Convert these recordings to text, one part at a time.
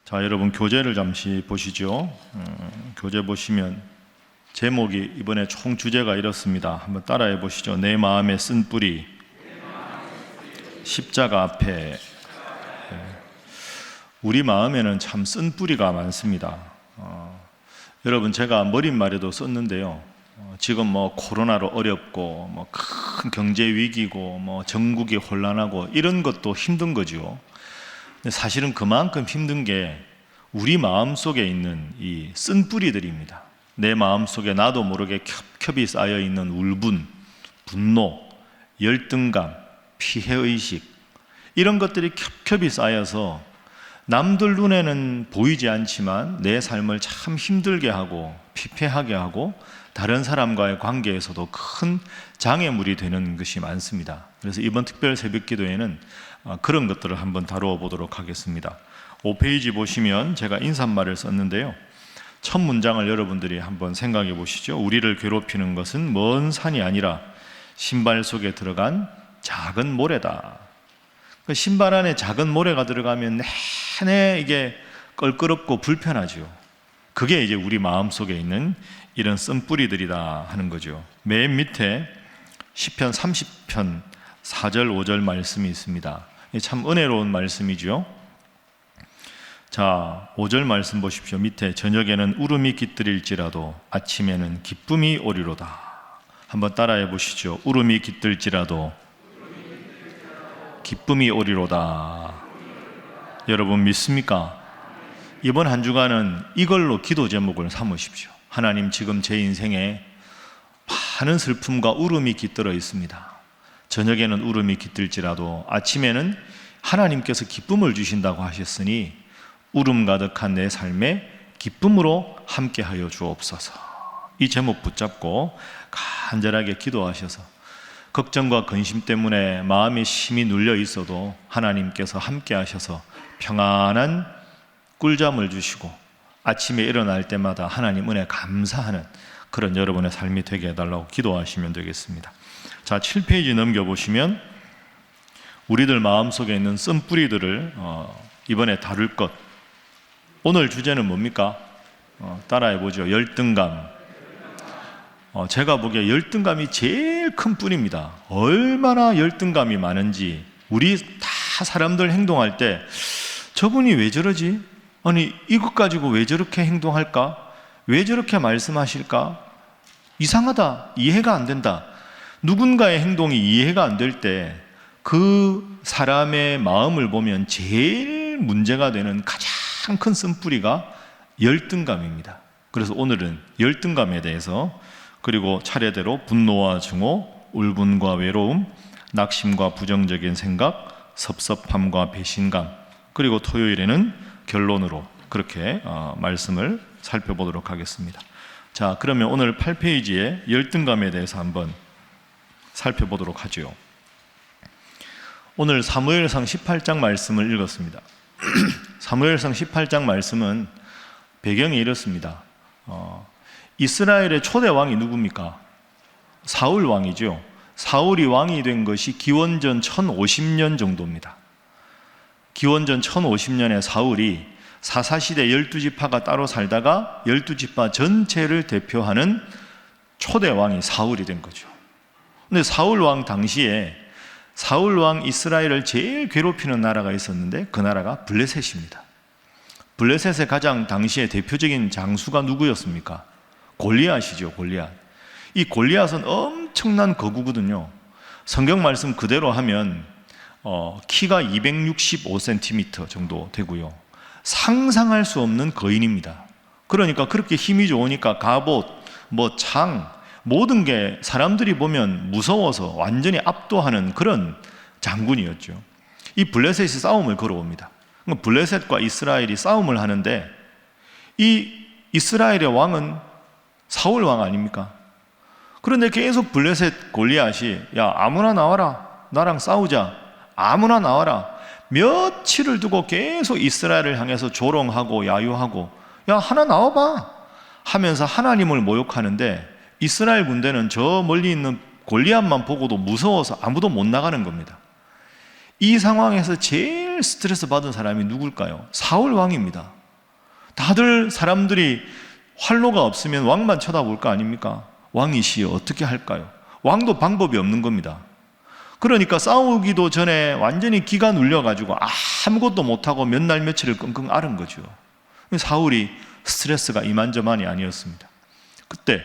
자, 여러분 교재를 잠시 보시죠. 교재 보시면 제목이 이번에 총 주제가 이렇습니다. 한번 따라해 보시죠. 내 마음에 쓴 뿌리, 십자가 앞에. 우리 마음에는 참 쓴 뿌리가 많습니다. 여러분, 제가 머릿말에도 썼는데요. 지금 뭐 코로나로 어렵고 뭐 큰 경제 위기고 뭐 전국이 혼란하고 이런 것도 힘든 거죠. 근데 사실은 그만큼 힘든 게 우리 마음 속에 있는 이 쓴 뿌리들입니다. 내 마음 속에 나도 모르게 겹겹이 쌓여 있는 울분, 분노, 열등감, 피해의식, 이런 것들이 겹겹이 쌓여서 남들 눈에는 보이지 않지만 내 삶을 참 힘들게 하고 피폐하게 하고 다른 사람과의 관계에서도 큰 장애물이 되는 것이 많습니다. 그래서 이번 특별 새벽 기도에는 그런 것들을 한번 다루어 보도록 하겠습니다. 5페이지 보시면 제가 인사말을 썼는데요. 첫 문장을 여러분들이 한번 생각해 보시죠. 우리를 괴롭히는 것은 먼 산이 아니라 신발 속에 들어간 작은 모래다. 그 신발 안에 작은 모래가 들어가면 내내 이게 껄끄럽고 불편하죠. 그게 이제 우리 마음 속에 있는 이런 쓴뿌리들이다 하는 거죠. 맨 밑에 시편 30편 4절 5절 말씀이 있습니다. 참 은혜로운 말씀이죠. 자, 5절 말씀 보십시오. 밑에 저녁에는 울음이 깃들일지라도 아침에는 기쁨이 오리로다. 한번 따라해 보시죠. 울음이 깃들지라도 기쁨이 오리로다. 여러분 믿습니까? 이번 한 주간은 이걸로 기도 제목을 삼으십시오. 하나님, 지금 제 인생에 많은 슬픔과 울음이 깃들어 있습니다. 저녁에는 울음이 깃들지라도 아침에는 하나님께서 기쁨을 주신다고 하셨으니 울음 가득한 내 삶에 기쁨으로 함께하여 주옵소서. 이 제목 붙잡고 간절하게 기도하셔서 걱정과 근심 때문에 마음이 심히 눌려 있어도 하나님께서 함께하셔서 평안한 꿀잠을 주시고 아침에 일어날 때마다 하나님 은혜 감사하는 그런 여러분의 삶이 되게 해달라고 기도하시면 되겠습니다. 자, 7페이지 넘겨보시면 우리들 마음속에 있는 쓴뿌리들을 이번에 다룰 것, 오늘 주제는 뭡니까? 따라해보죠. 열등감. 제가 보기에 열등감이 제일 큰 뿌리입니다. 얼마나 열등감이 많은지 우리 다 사람들 행동할 때 저분이 왜 저러지? 아니, 이것 가지고 왜 저렇게 행동할까? 왜 저렇게 말씀하실까? 이상하다. 이해가 안 된다. 누군가의 행동이 이해가 안 될 때 그 사람의 마음을 보면 제일 문제가 되는 가장 큰 쓴뿌리가 열등감입니다. 그래서 오늘은 열등감에 대해서, 그리고 차례대로 분노와 증오, 울분과 외로움, 낙심과 부정적인 생각, 섭섭함과 배신감, 그리고 토요일에는 결론으로 그렇게 말씀을 살펴보도록 하겠습니다. 자, 그러면 오늘 8페이지에 열등감에 대해서 한번 살펴보도록 하죠. 오늘 사무엘상 18장 말씀을 읽었습니다. 사무엘상 18장 말씀은 배경이 이렇습니다. 이스라엘의 초대 왕이 누굽니까? 사울 왕이죠. 사울이 왕이 된 것이 기원전 1050년 정도입니다. 기원전 1050년에 사울이 사사시대 12지파가 따로 살다가 12지파 전체를 대표하는 초대 왕이 사울이 된 거죠. 근데 사울 왕 당시에 사울 왕 이스라엘을 제일 괴롭히는 나라가 있었는데 그 나라가 블레셋입니다. 블레셋의 가장 당시의 대표적인 장수가 누구였습니까? 골리앗이죠. 골리앗. 이 골리앗은 엄청난 거구거든요. 성경 말씀 그대로 하면 키가 265cm 정도 되고요. 상상할 수 없는 거인입니다. 그러니까 그렇게 힘이 좋으니까 갑옷, 창, 모든 게 사람들이 보면 무서워서 완전히 압도하는 그런 장군이었죠. 이 블레셋이 싸움을 걸어옵니다. 블레셋과 이스라엘이 싸움을 하는데 이 이스라엘의 왕은 사울 왕 아닙니까? 그런데 계속 블레셋 골리앗이 야, 아무나 나와라, 나랑 싸우자, 아무나 나와라, 며칠을 두고 계속 이스라엘을 향해서 조롱하고 야유하고 야, 하나 나와봐 하면서 하나님을 모욕하는데 이스라엘 군대는 저 멀리 있는 골리앗만 보고도 무서워서 아무도 못 나가는 겁니다. 이 상황에서 제일 스트레스 받은 사람이 누굴까요? 사울 왕입니다. 다들 사람들이 활로가 없으면 왕만 쳐다볼 거 아닙니까? 왕이시여 어떻게 할까요? 왕도 방법이 없는 겁니다. 그러니까 싸우기도 전에 완전히 기가 눌려가지고 아무것도 못하고 몇 날 며칠을 끙끙 앓은 거죠. 사울이 스트레스가 이만저만이 아니었습니다. 그때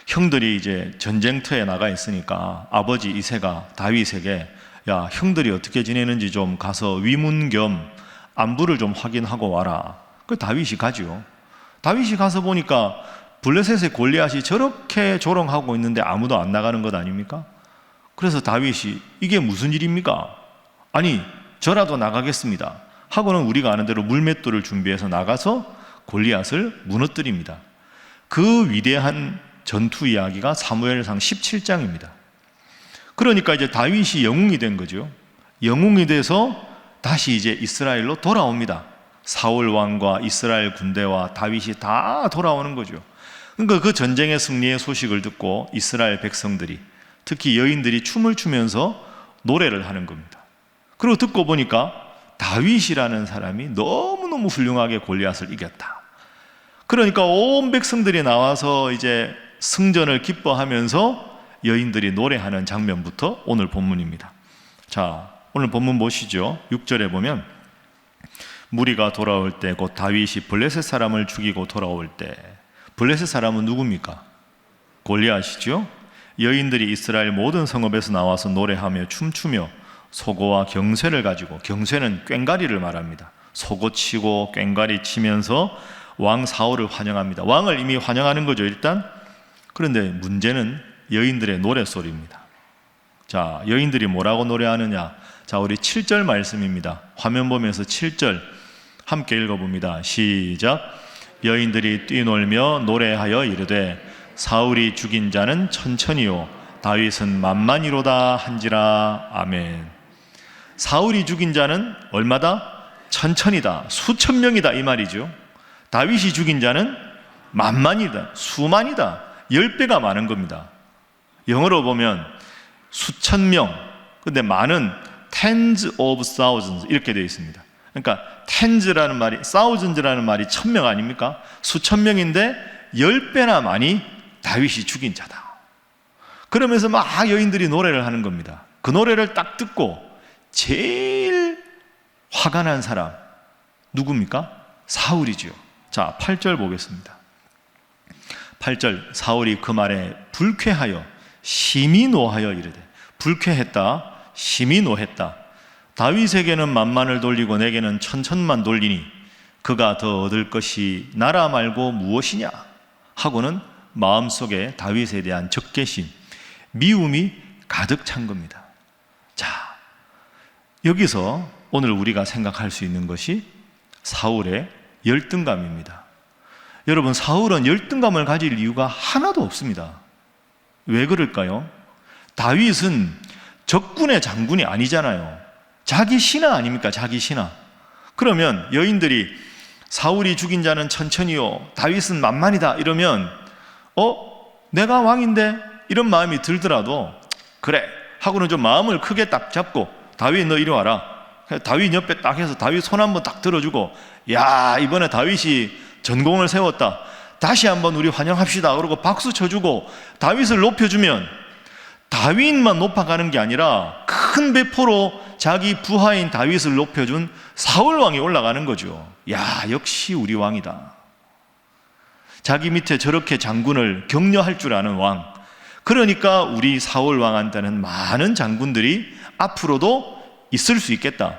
형들이 이제 전쟁터에 나가 있으니까 아버지 이새가 다윗에게 야, 형들이 어떻게 지내는지 좀 가서 위문 겸 안부를 좀 확인하고 와라. 그 다윗이 가죠. 다윗이 가서 보니까 블레셋의 골리앗이 저렇게 조롱하고 있는데 아무도 안 나가는 것 아닙니까? 그래서 다윗이 이게 무슨 일입니까? 아니, 저라도 나가겠습니다 하고는 우리가 아는 대로 물맷돌을 준비해서 나가서 골리앗을 무너뜨립니다. 그 위대한 전투 이야기가 사무엘상 17장입니다. 그러니까 이제 다윗이 영웅이 된 거죠. 영웅이 돼서 다시 이제 이스라엘로 돌아옵니다. 사울 왕과 이스라엘 군대와 다윗이 다 돌아오는 거죠. 그러니까 그 전쟁의 승리의 소식을 듣고 이스라엘 백성들이, 특히 여인들이 춤을 추면서 노래를 하는 겁니다. 그리고 듣고 보니까 다윗이라는 사람이 너무너무 훌륭하게 골리앗을 이겼다. 그러니까 온 백성들이 나와서 이제 승전을 기뻐하면서 여인들이 노래하는 장면부터 오늘 본문입니다. 자, 오늘 본문 보시죠. 6절에 보면 무리가 돌아올 때 곧 다윗이 블레셋 사람을 죽이고 돌아올 때, 블레셋 사람은 누굽니까? 골리앗이죠. 여인들이 이스라엘 모든 성읍에서 나와서 노래하며 춤추며 소고와 경쇠를 가지고, 경쇠는 꽹과리를 말합니다. 소고 치고 꽹과리 치면서 왕 사울을 환영합니다. 왕을 이미 환영하는 거죠, 일단. 그런데 문제는 여인들의 노래소리입니다. 자, 여인들이 뭐라고 노래하느냐? 자, 우리 7절 말씀입니다. 화면 보면서 7절 함께 읽어봅니다. 시작. 여인들이 뛰놀며 노래하여 이르되 사울이 죽인 자는 천천히요 다윗은 만만히로다 한지라. 아멘. 사울이 죽인 자는 얼마다? 천천히다, 수천 명이다 이 말이죠. 다윗이 죽인 자는 만만이다, 수만이다, 10배가 많은 겁니다. 영어로 보면 수천 명, 근데 많은 tens of thousands 이렇게 되어 있습니다. 그러니까 tens라는 말이, thousands라는 말이 1000명 아닙니까? 수천 명인데 10배나 많이 다윗이 죽인 자다. 그러면서 막 여인들이 노래를 하는 겁니다. 그 노래를 딱 듣고 제일 화가 난 사람 누굽니까? 사울이지요. 자, 8절 보겠습니다. 8절, 사울이 그 말에 불쾌하여 심히 노하여 이르되, 불쾌했다, 심히 노했다. 다윗에게는 만만을 돌리고 내게는 천천만 돌리니 그가 더 얻을 것이 나라 말고 무엇이냐 하고는 마음속에 다윗에 대한 적개심, 미움이 가득 찬 겁니다. 자, 여기서 오늘 우리가 생각할 수 있는 것이 사울의 열등감입니다. 여러분, 사울은 열등감을 가질 이유가 하나도 없습니다. 왜 그럴까요? 다윗은 적군의 장군이 아니잖아요. 자기 신하 아닙니까? 자기 신하. 그러면 여인들이 사울이 죽인 자는 천천히요 다윗은 만만이다 이러면 내가 왕인데 이런 마음이 들더라도 그래 하고는 좀 마음을 크게 딱 잡고 다윗 너 이리 와라. 다윗 옆에 딱 해서 다윗 손 한번 딱 들어주고 야 이번에 다윗이 전공을 세웠다. 다시 한번 우리 환영합시다. 그러고 박수 쳐주고 다윗을 높여주면 다윗만 높아가는 게 아니라 큰 배포로 자기 부하인 다윗을 높여준 사울 왕이 올라가는 거죠. 야 역시 우리 왕이다. 자기 밑에 저렇게 장군을 격려할 줄 아는 왕. 그러니까 우리 사울 왕한테는 많은 장군들이 앞으로도 있을 수 있겠다.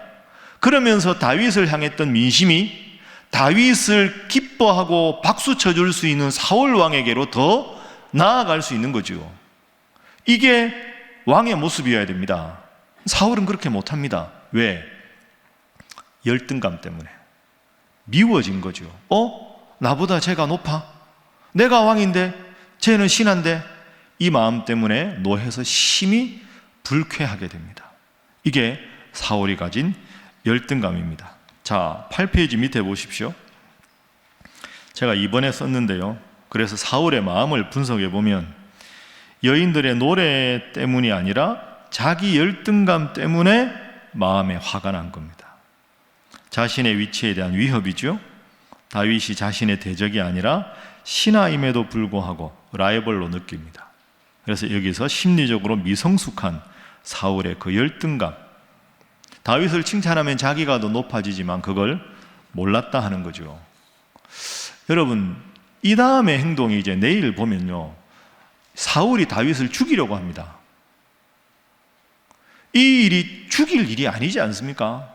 그러면서 다윗을 향했던 민심이 다윗을 기뻐하고 박수 쳐줄 수 있는 사울 왕에게로 더 나아갈 수 있는 거죠. 이게 왕의 모습이어야 됩니다. 사울은 그렇게 못합니다. 왜? 열등감 때문에 미워진 거죠. 나보다 쟤가 높아? 내가 왕인데 쟤는 신한데? 이 마음 때문에 노해서 심히 불쾌하게 됩니다. 이게 사울이 가진 열등감입니다. 자, 8페이지 밑에 보십시오. 제가 이번에 썼는데요. 그래서 사울의 마음을 분석해 보면 여인들의 노래 때문이 아니라 자기 열등감 때문에 마음에 화가 난 겁니다. 자신의 위치에 대한 위협이죠. 다윗이 자신의 대적이 아니라 신하임에도 불구하고 라이벌로 느낍니다. 그래서 여기서 심리적으로 미성숙한 사울의 그 열등감, 다윗을 칭찬하면 자기가 더 높아지지만 그걸 몰랐다 하는 거죠. 여러분, 이 다음의 행동이 이제 내일 보면요, 사울이 다윗을 죽이려고 합니다. 이 일이 죽일 일이 아니지 않습니까?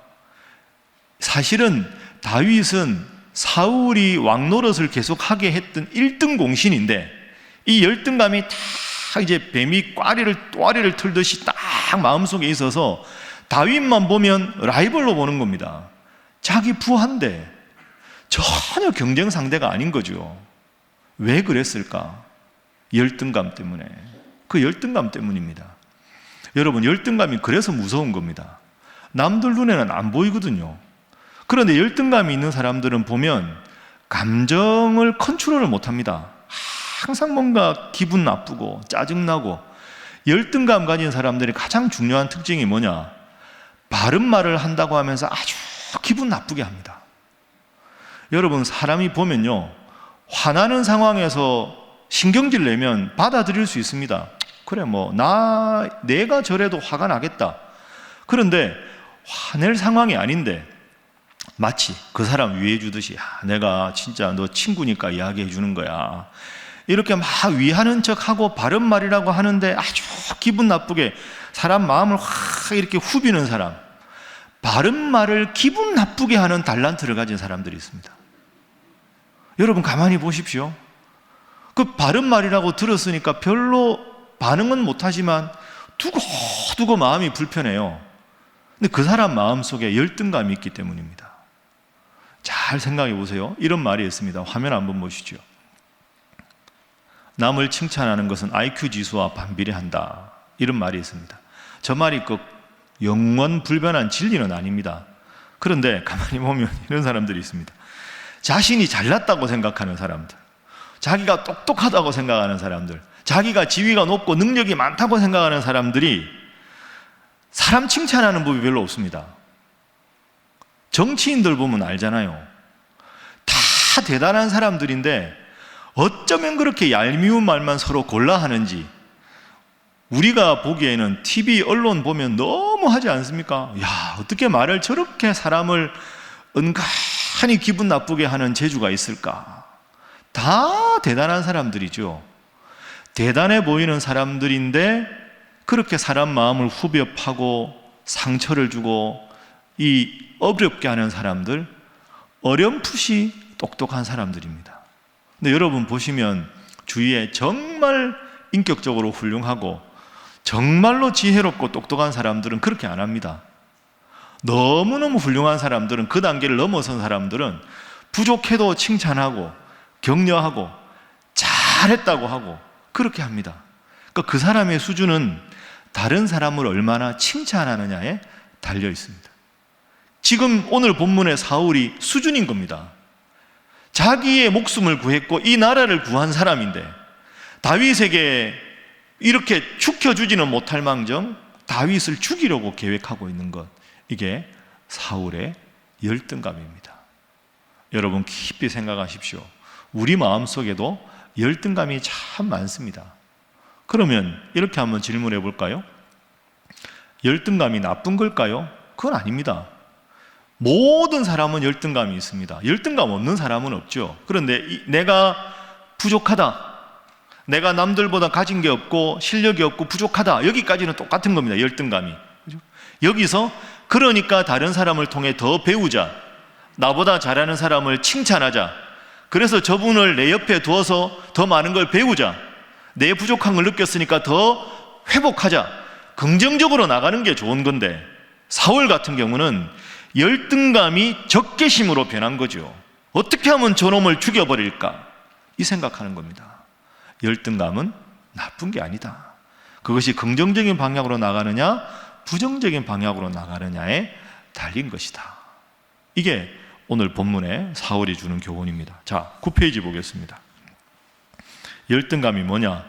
사실은 다윗은 사울이 왕 노릇을 계속하게 했던 1등 공신인데, 이 열등감이 다 이제 뱀이 꽈리를 틀듯이 딱 마음속에 있어서 다윗만 보면 라이벌로 보는 겁니다. 자기 부하인데 전혀 경쟁 상대가 아닌 거죠. 왜 그랬을까? 열등감 때문에. 그 열등감 때문입니다. 여러분, 열등감이 그래서 무서운 겁니다. 남들 눈에는 안 보이거든요. 그런데 열등감이 있는 사람들은 보면 감정을 컨트롤을 못합니다. 항상 뭔가 기분 나쁘고 짜증나고. 열등감 가진 사람들의 가장 중요한 특징이 뭐냐? 바른 말을 한다고 하면서 아주 기분 나쁘게 합니다. 여러분, 사람이 보면요, 화나는 상황에서 신경질 내면 받아들일 수 있습니다. 그래, 내가 저래도 화가 나겠다. 그런데 화낼 상황이 아닌데 마치 그 사람 위해 주듯이, 내가 진짜 너 친구니까 이야기해 주는 거야, 이렇게 막 위하는 척하고 바른 말이라고 하는데 아주 기분 나쁘게 사람 마음을 확 이렇게 후비는 사람, 바른 말을 기분 나쁘게 하는 달란트를 가진 사람들이 있습니다. 여러분, 가만히 보십시오. 그 바른 말이라고 들었으니까 별로 반응은 못하지만 두고두고 마음이 불편해요. 근데 그 사람 마음속에 열등감이 있기 때문입니다. 잘 생각해 보세요. 이런 말이 있습니다. 화면 한번 보시죠. 남을 칭찬하는 것은 IQ 지수와 반비례한다, 이런 말이 있습니다. 저 말이 꼭 영원 불변한 진리는 아닙니다. 그런데 가만히 보면 이런 사람들이 있습니다. 자신이 잘났다고 생각하는 사람들, 자기가 똑똑하다고 생각하는 사람들, 자기가 지위가 높고 능력이 많다고 생각하는 사람들이 사람 칭찬하는 법이 별로 없습니다. 정치인들 보면 알잖아요. 다 대단한 사람들인데 어쩌면 그렇게 얄미운 말만 서로 골라 하는지, 우리가 보기에는 TV 언론 보면 너무 하지 않습니까? 야, 어떻게 말을 저렇게 사람을 은근히 기분 나쁘게 하는 재주가 있을까? 다 대단한 사람들이죠. 대단해 보이는 사람들인데 그렇게 사람 마음을 후벼 파고 상처를 주고 이 어렵게 하는 사람들, 어렴풋이 똑똑한 사람들입니다. 근데 여러분 보시면 주위에 정말 인격적으로 훌륭하고 정말로 지혜롭고 똑똑한 사람들은 그렇게 안 합니다. 너무너무 훌륭한 사람들은, 그 단계를 넘어선 사람들은 부족해도 칭찬하고 격려하고 잘했다고 하고 그렇게 합니다. 그러니까 그 사람의 수준은 다른 사람을 얼마나 칭찬하느냐에 달려 있습니다. 지금 오늘 본문의 사울이 수준인 겁니다. 자기의 목숨을 구했고 이 나라를 구한 사람인데 다윗에게 이렇게 축혀주지는 못할 망정 다윗을 죽이려고 계획하고 있는 것, 이게 사울의 열등감입니다. 여러분 깊이 생각하십시오. 우리 마음속에도 열등감이 참 많습니다. 그러면 이렇게 한번 질문해 볼까요? 열등감이 나쁜 걸까요? 그건 아닙니다. 모든 사람은 열등감이 있습니다. 열등감 없는 사람은 없죠. 그런데 내가 부족하다, 내가 남들보다 가진 게 없고 실력이 없고 부족하다, 여기까지는 똑같은 겁니다. 열등감이. 그죠? 여기서 그러니까 다른 사람을 통해 더 배우자, 나보다 잘하는 사람을 칭찬하자, 그래서 저분을 내 옆에 두어서 더 많은 걸 배우자, 내 부족한 걸 느꼈으니까 더 회복하자, 긍정적으로 나가는 게 좋은 건데, 사울 같은 경우는 열등감이 적개심으로 변한 거죠. 어떻게 하면 저놈을 죽여버릴까, 이 생각하는 겁니다. 열등감은 나쁜 게 아니다. 그것이 긍정적인 방향으로 나가느냐 부정적인 방향으로 나가느냐에 달린 것이다. 이게 오늘 본문에 사울이 주는 교훈입니다. 자, 9페이지 보겠습니다. 열등감이 뭐냐?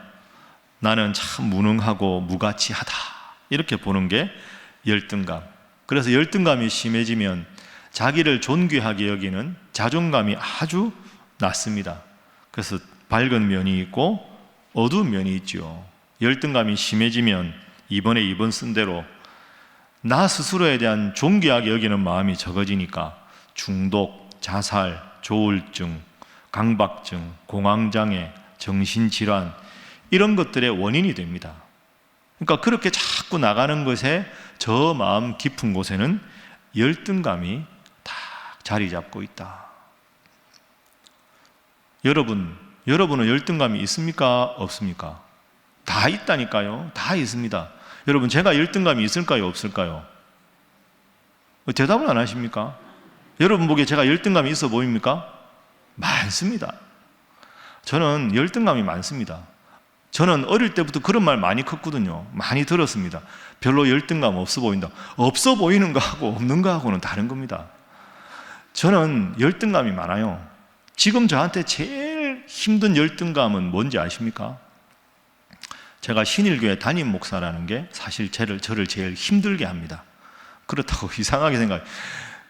나는 참 무능하고 무가치하다, 이렇게 보는 게 열등감. 그래서 열등감이 심해지면 자기를 존귀하게 여기는 자존감이 아주 낮습니다. 그래서 밝은 면이 있고 어두운 면이 있죠. 열등감이 심해지면 이번 쓴 대로 나 스스로에 대한 존귀하게 여기는 마음이 적어지니까 중독, 자살, 조울증, 강박증, 공황장애, 정신질환 이런 것들의 원인이 됩니다. 그러니까 그렇게 자꾸 나가는 것에 저 마음 깊은 곳에는 열등감이 딱 자리 잡고 있다. 여러분은 열등감이 있습니까? 없습니까? 다 있다니까요. 다 있습니다. 여러분, 제가 열등감이 있을까요? 없을까요? 대답을 안 하십니까? 여러분 보기에 제가 열등감이 있어 보입니까? 많습니다. 저는 열등감이 많습니다. 저는 어릴 때부터 그런 말 많이 컸거든요. 많이 들었습니다. 별로 열등감 없어 보인다. 없어 보이는 거하고 없는 거하고는 다른 겁니다. 저는 열등감이 많아요. 지금 저한테 제일 힘든 열등감은 뭔지 아십니까? 제가 신일교회 담임 목사라는 게 사실 저를 제일 힘들게 합니다. 그렇다고 이상하게 생각해요.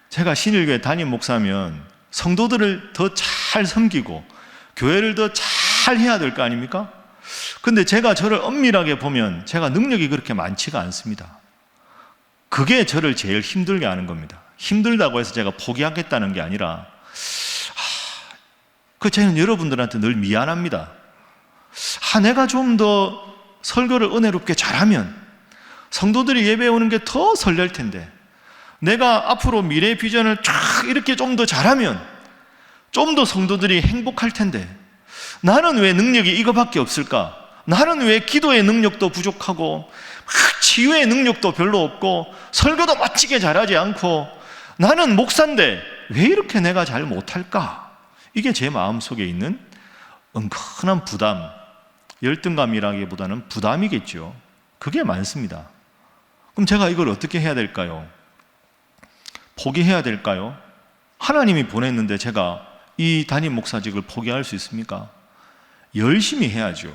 제가 신일교회 담임 목사면 성도들을 더 잘 섬기고 교회를 더 잘 해야 될 거 아닙니까? 근데 제가 저를 엄밀하게 보면 제가 능력이 그렇게 많지가 않습니다. 그게 저를 제일 힘들게 하는 겁니다. 힘들다고 해서 제가 포기하겠다는 게 아니라 저는 여러분들한테 늘 미안합니다. 내가 좀 더 설교를 은혜롭게 잘하면 성도들이 예배 오는 게 더 설렐 텐데, 내가 앞으로 미래 비전을 쫙 이렇게 좀 더 잘하면 좀 더 성도들이 행복할 텐데, 나는 왜 능력이 이거밖에 없을까? 나는 왜 기도의 능력도 부족하고 치유의 능력도 별로 없고 설교도 멋지게 잘하지 않고, 나는 목사인데 왜 이렇게 내가 잘 못할까? 이게 제 마음속에 있는 은근한 부담, 열등감이라기보다는 부담이겠죠. 그게 많습니다. 그럼 제가 이걸 어떻게 해야 될까요? 포기해야 될까요? 하나님이 보냈는데 제가 이 담임 목사직을 포기할 수 있습니까? 열심히 해야죠.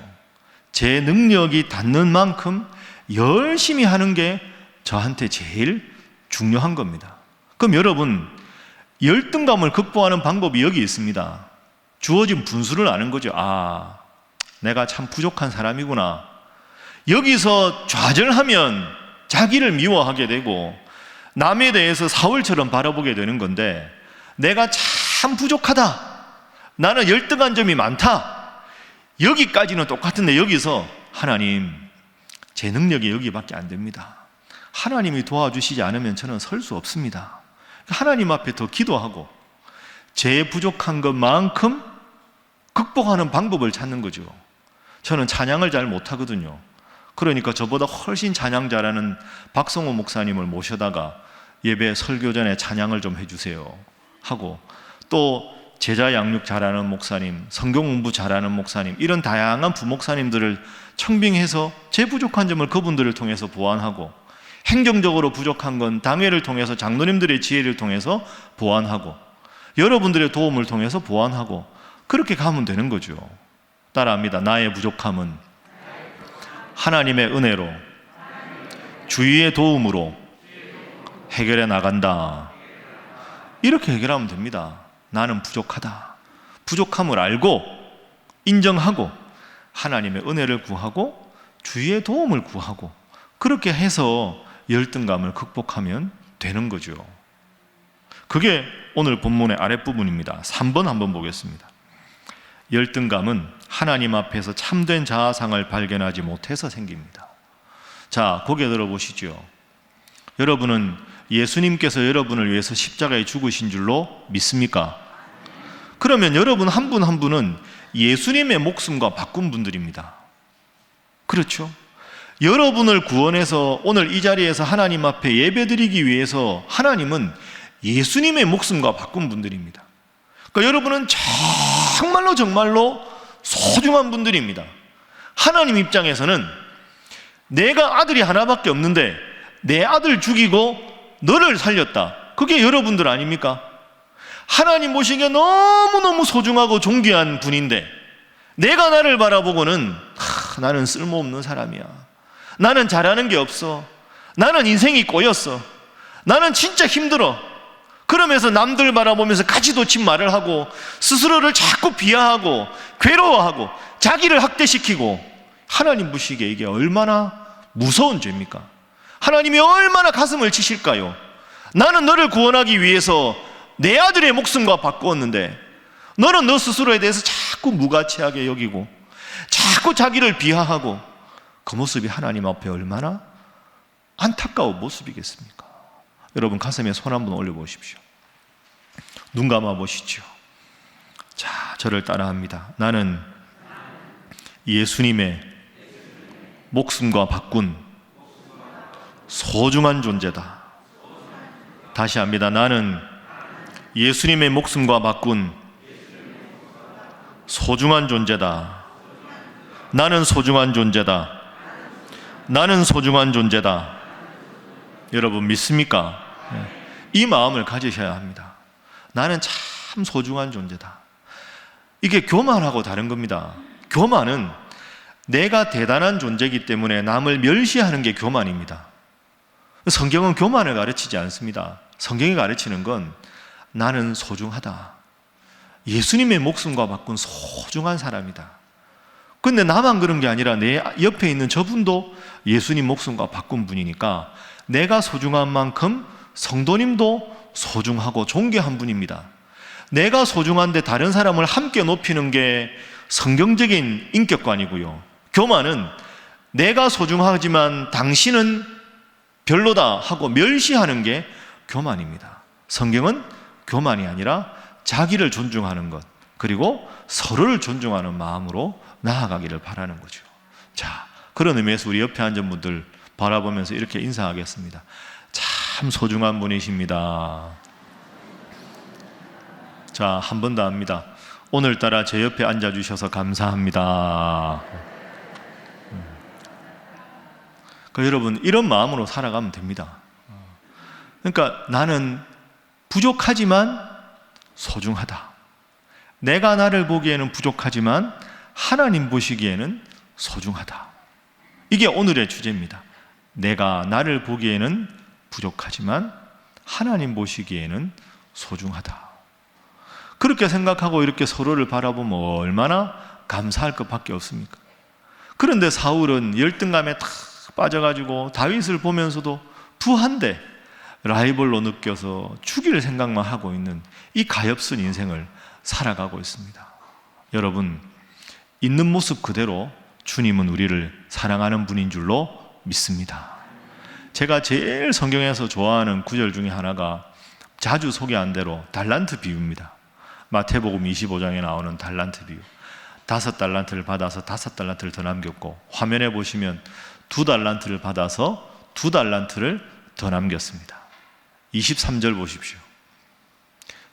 제 능력이 닿는 만큼 열심히 하는 게 저한테 제일 중요한 겁니다. 그럼 여러분, 열등감을 극복하는 방법이 여기 있습니다. 주어진 분수를 아는 거죠. 내가 참 부족한 사람이구나. 여기서 좌절하면 자기를 미워하게 되고 남에 대해서 사울처럼 바라보게 되는 건데, 내가 참 부족하다, 나는 열등한 점이 많다, 여기까지는 똑같은데 여기서 하나님, 제 능력이 여기밖에 안 됩니다. 하나님이 도와주시지 않으면 저는 설 수 없습니다. 하나님 앞에 더 기도하고 제 부족한 것만큼 극복하는 방법을 찾는 거죠. 저는 찬양을 잘 못하거든요. 그러니까 저보다 훨씬 찬양 잘하는 박성호 목사님을 모셔다가 예배 설교 전에 찬양을 좀 해주세요 하고, 또 제자 양육 잘하는 목사님, 성경 공부 잘하는 목사님, 이런 다양한 부목사님들을 청빙해서 제 부족한 점을 그분들을 통해서 보완하고, 행정적으로 부족한 건 당회를 통해서 장로님들의 지혜를 통해서 보완하고, 여러분들의 도움을 통해서 보완하고, 그렇게 가면 되는 거죠. 따라합니다. 나의 부족함은 하나님의 은혜로, 주위의 도움으로 해결해 나간다. 이렇게 해결하면 됩니다. 나는 부족하다. 부족함을 알고 인정하고 하나님의 은혜를 구하고 주위의 도움을 구하고, 그렇게 해서 열등감을 극복하면 되는 거죠. 그게 오늘 본문의 아랫부분입니다. 3번 한번 보겠습니다. 열등감은 하나님 앞에서 참된 자아상을 발견하지 못해서 생깁니다. 자, 고개 들어보시죠. 여러분은 예수님께서 여러분을 위해서 십자가에 죽으신 줄로 믿습니까? 그러면 여러분 한 분 한 분은 예수님의 목숨과 바꾼 분들입니다. 그렇죠? 여러분을 구원해서 오늘 이 자리에서 하나님 앞에 예배드리기 위해서 하나님은 예수님의 목숨과 바꾼 분들입니다. 그러니까 여러분은 정말로 소중한 분들입니다. 하나님 입장에서는 내가 아들이 하나밖에 없는데 내 아들 죽이고 너를 살렸다. 그게 여러분들 아닙니까? 하나님 보시기에 너무너무 소중하고 존귀한 분인데, 내가 나를 바라보고는 나는 쓸모없는 사람이야, 나는 잘하는 게 없어, 나는 인생이 꼬였어, 나는 진짜 힘들어. 그러면서 남들 바라보면서 가지도친 말을 하고 스스로를 자꾸 비하하고 괴로워하고 자기를 학대시키고, 하나님 보시기에 이게 얼마나 무서운 죄입니까? 하나님이 얼마나 가슴을 치실까요? 나는 너를 구원하기 위해서 내 아들의 목숨과 바꾸었는데 너는 너 스스로에 대해서 자꾸 무가치하게 여기고 자꾸 자기를 비하하고, 그 모습이 하나님 앞에 얼마나 안타까운 모습이겠습니까? 여러분, 가슴에 손 한번 올려보십시오. 눈 감아 보시죠. 자, 저를 따라합니다. 나는 예수님의 목숨과 바꾼 소중한 존재다. 다시 합니다. 나는 예수님의 목숨과 바꾼 소중한 존재다. 나는 소중한 존재다. 나는 소중한 존재다. 여러분, 믿습니까? 이 마음을 가지셔야 합니다. 나는 참 소중한 존재다. 이게 교만하고 다른 겁니다. 교만은 내가 대단한 존재이기 때문에 남을 멸시하는 게 교만입니다. 성경은 교만을 가르치지 않습니다. 성경이 가르치는 건 나는 소중하다. 예수님의 목숨과 바꾼 소중한 사람이다. 근데 나만 그런 게 아니라 내 옆에 있는 저분도 예수님 목숨과 바꾼 분이니까 내가 소중한 만큼 성도님도 소중하고 존귀한 분입니다. 내가 소중한데 다른 사람을 함께 높이는 게 성경적인 인격관이고요. 교만은 내가 소중하지만 당신은 별로다 하고 멸시하는 게 교만입니다. 성경은 교만이 아니라 자기를 존중하는 것, 그리고 서로를 존중하는 마음으로 나아가기를 바라는 거죠. 자, 그런 의미에서 우리 옆에 앉은 분들 바라보면서 이렇게 인사하겠습니다. 참 소중한 분이십니다. 자, 한 번 더 합니다. 오늘따라 제 옆에 앉아주셔서 감사합니다. 여러분, 이런 마음으로 살아가면 됩니다. 그러니까 나는 부족하지만 소중하다. 내가 나를 보기에는 부족하지만 하나님 보시기에는 소중하다. 이게 오늘의 주제입니다. 내가 나를 보기에는 부족하지만 하나님 보시기에는 소중하다. 그렇게 생각하고 이렇게 서로를 바라보면 얼마나 감사할 것밖에 없습니까? 그런데 사울은 열등감에 탁 빠져가지고 다윗을 보면서도 부한데 라이벌로 느껴서 죽일 생각만 하고 있는 이 가엾은 인생을 살아가고 있습니다. 여러분, 있는 모습 그대로 주님은 우리를 사랑하는 분인 줄로 믿습니다. 제가 제일 성경에서 좋아하는 구절 중에 하나가 자주 소개한 대로 달란트 비유입니다. 마태복음 25장에 나오는 달란트 비유. 5달란트를 받아서 5달란트를 더 남겼고, 화면에 보시면 2달란트를 받아서 2달란트를 더 남겼습니다. 23절 보십시오.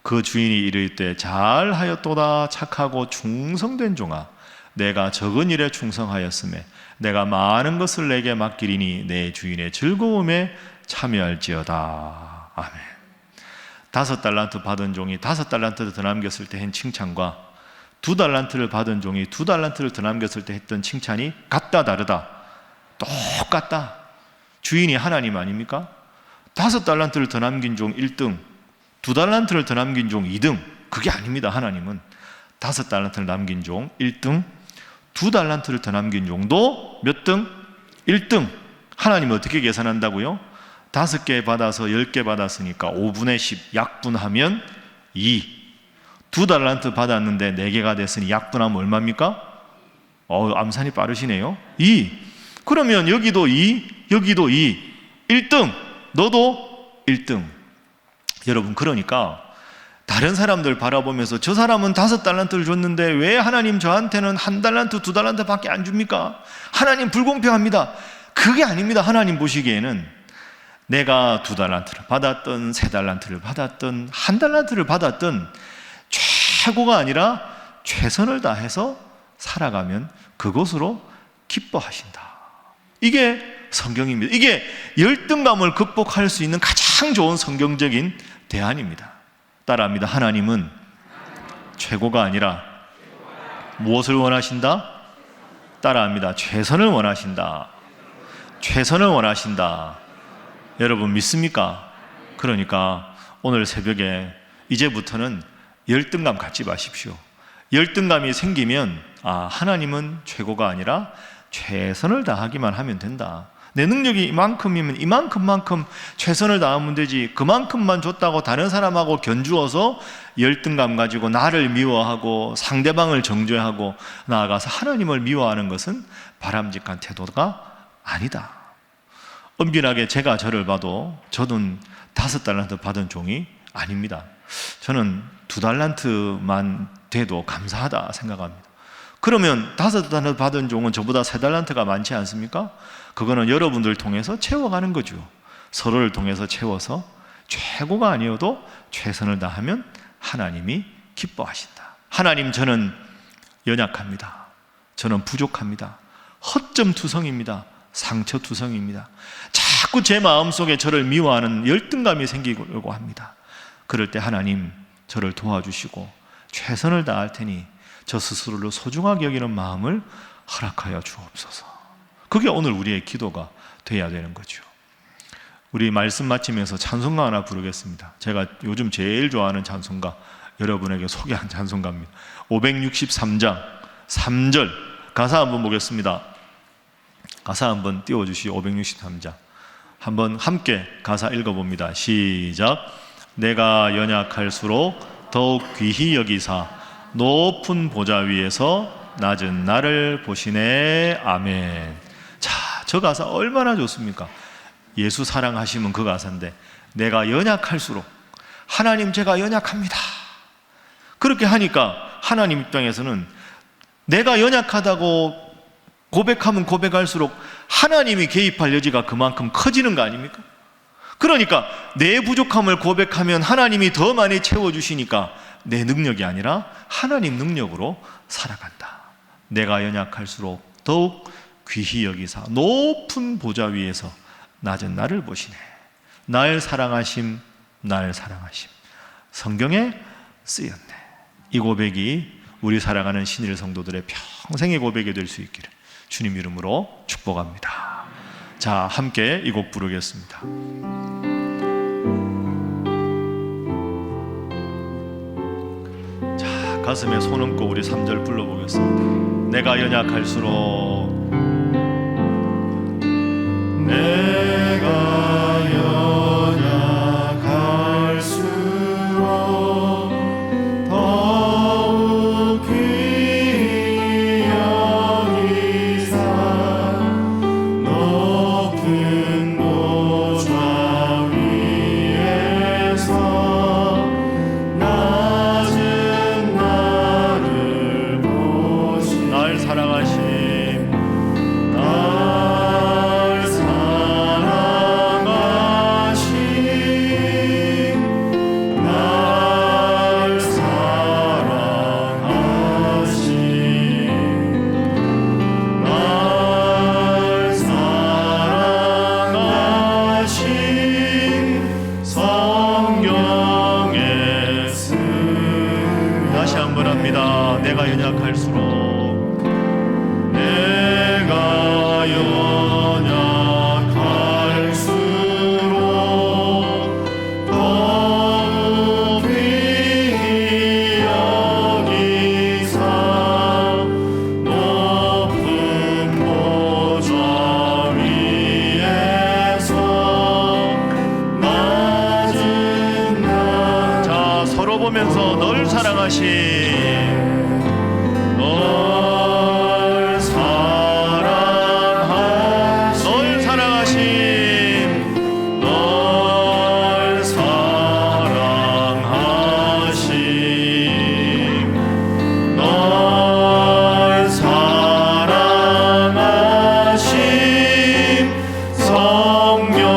그 주인이 이를 때 잘하였도다 착하고 충성된 종아, 내가 적은 일에 충성하였음에 내가 많은 것을 내게 맡기리니 내 주인의 즐거움에 참여할지어다. 아멘. 5달란트 받은 종이 5달란트를 더 남겼을 때 한 칭찬과 2달란트를 받은 종이 2달란트를 더 남겼을 때 했던 칭찬이 같다 다르다? 똑같다. 주인이 하나님 아닙니까? 5달란트를 더 남긴 종 1등, 2달란트를 더 남긴 종 2등. 그게 아닙니다. 하나님은 5달란트를 남긴 종 1등, 2달란트를 더 남긴 종도 몇 등? 1등. 하나님은 어떻게 계산한다고요? 5개 받아서 10개 받았으니까 5분의 10 약분하면 2. 2달란트 받았는데 4개가 됐으니 약분하면 얼마입니까? 암산이 빠르시네요. 2. 그러면 여기도 2, 여기도 2. 1등. 너도 1등. 여러분, 그러니까 다른 사람들 바라보면서 저 사람은 5달란트를 줬는데 왜 하나님 저한테는 1달란트, 2달란트 밖에 안 줍니까? 하나님 불공평합니다. 그게 아닙니다. 하나님 보시기에는 내가 2달란트를 받았던 3달란트를 받았던 1달란트를 받았던 최고가 아니라 최선을 다해서 살아가면 그것으로 기뻐하신다. 이게 성경입니다. 이게 열등감을 극복할 수 있는 가장 좋은 성경적인 대안입니다. 따라합니다. 하나님은 최고가 아니라 무엇을 원하신다? 따라합니다. 최선을 원하신다. 최선을 원하신다. 여러분, 믿습니까? 그러니까 오늘 새벽에 이제부터는 열등감 갖지 마십시오. 열등감이 생기면 하나님은 최고가 아니라 최선을 다하기만 하면 된다. 내 능력이 이만큼이면 이만큼만큼 최선을 다하면 되지, 그만큼만 줬다고 다른 사람하고 견주어서 열등감 가지고 나를 미워하고 상대방을 정죄하고 나아가서 하나님을 미워하는 것은 바람직한 태도가 아니다. 엄빈하게 제가 저를 봐도 저는 5달란트 받은 종이 아닙니다. 저는 2달란트만 돼도 감사하다 생각합니다. 그러면 5달란트 받은 종은 저보다 3달란트가 많지 않습니까? 그거는 여러분들 통해서 채워가는 거죠. 서로를 통해서 채워서 최고가 아니어도 최선을 다하면 하나님이 기뻐하신다. 하나님, 저는 연약합니다. 저는 부족합니다. 허점투성입니다. 상처투성입니다. 자꾸 제 마음속에 저를 미워하는 열등감이 생기려고 합니다. 그럴 때 하나님, 저를 도와주시고 최선을 다할 테니 저 스스로를 소중하게 여기는 마음을 허락하여 주옵소서. 그게 오늘 우리의 기도가 돼야 되는 거죠. 우리 말씀 마치면서 찬송가 하나 부르겠습니다. 제가 요즘 제일 좋아하는 찬송가, 여러분에게 소개한 찬송가입니다. 563장 3절 가사 한번 보겠습니다. 가사 한번 띄워주시오. 563장 한번 함께 가사 읽어봅니다. 시작. 내가 연약할수록 더욱 귀히 여기사 높은 보좌 위에서 낮은 나를 보시네. 아멘. 자, 저 가사 얼마나 좋습니까? 예수 사랑하시면 그 가사인데, 내가 연약할수록, 하나님 제가 연약합니다. 그렇게 하니까 하나님 입장에서는 내가 연약하다고 고백하면 고백할수록 하나님이 개입할 여지가 그만큼 커지는 거 아닙니까? 그러니까 내 부족함을 고백하면 하나님이 더 많이 채워주시니까 내 능력이 아니라 하나님 능력으로 살아간다. 내가 연약할수록 더욱 귀히 여기사 높은 보좌 위에서 낮은 나를 보시네. 날 사랑하심, 날 사랑하심. 성경에 쓰였네. 이 고백이 우리 사랑하는 신일 성도들의 평생의 고백이 될 수 있기를 주님 이름으로 축복합니다. 자, 함께 이 곡 부르겠습니다. 자, 가슴에 손 얹고 우리 3절 불러보겠습니다. 내가 연약할수록, 내가 보면서 널 사랑하심, 널 사랑하심, 널 사랑하심, 널 사랑하심, 널 사랑하심. 성경에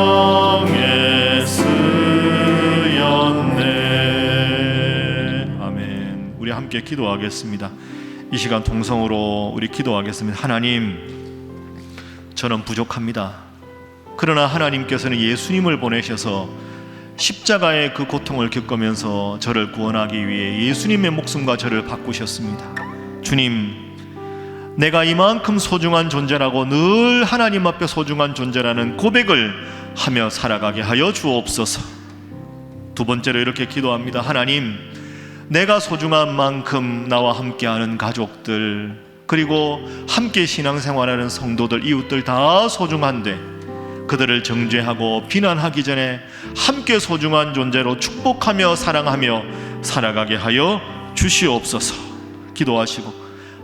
우리 함께 기도하겠습니다. 이 시간 동성으로 우리 기도하겠습니다. 하나님, 저는 부족합니다. 그러나 하나님께서는 예수님을 보내셔서 십자가의 그 고통을 겪으면서 저를 구원하기 위해 예수님의 목숨과 저를 바꾸셨습니다. 주님, 내가 이만큼 소중한 존재라고, 늘 하나님 앞에 소중한 존재라는 고백을 하며 살아가게 하여 주옵소서. 두 번째로 이렇게 기도합니다. 하나님, 내가 소중한 만큼 나와 함께하는 가족들, 그리고 함께 신앙생활하는 성도들, 이웃들 다 소중한데 그들을 정죄하고 비난하기 전에 함께 소중한 존재로 축복하며 사랑하며 살아가게 하여 주시옵소서. 기도하시고,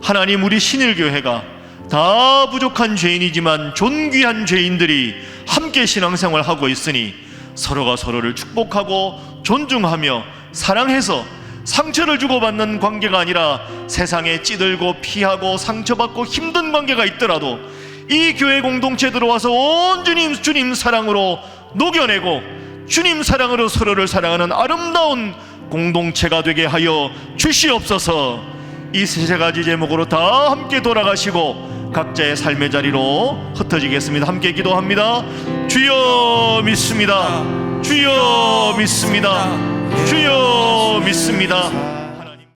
하나님, 우리 신일교회가 다 부족한 죄인이지만 존귀한 죄인들이 함께 신앙생활하고 있으니 서로가 서로를 축복하고 존중하며 사랑해서 상처를 주고받는 관계가 아니라 세상에 찌들고 피하고 상처받고 힘든 관계가 있더라도 이 교회 공동체 들어와서 온 주님 사랑으로 녹여내고 주님 사랑으로 서로를 사랑하는 아름다운 공동체가 되게 하여 주시옵소서. 이 세 가지 제목으로 다 함께 돌아가시고 각자의 삶의 자리로 흩어지겠습니다. 함께 기도합니다. 주여 믿습니다. 주여 믿습니다. 주여 믿습니다.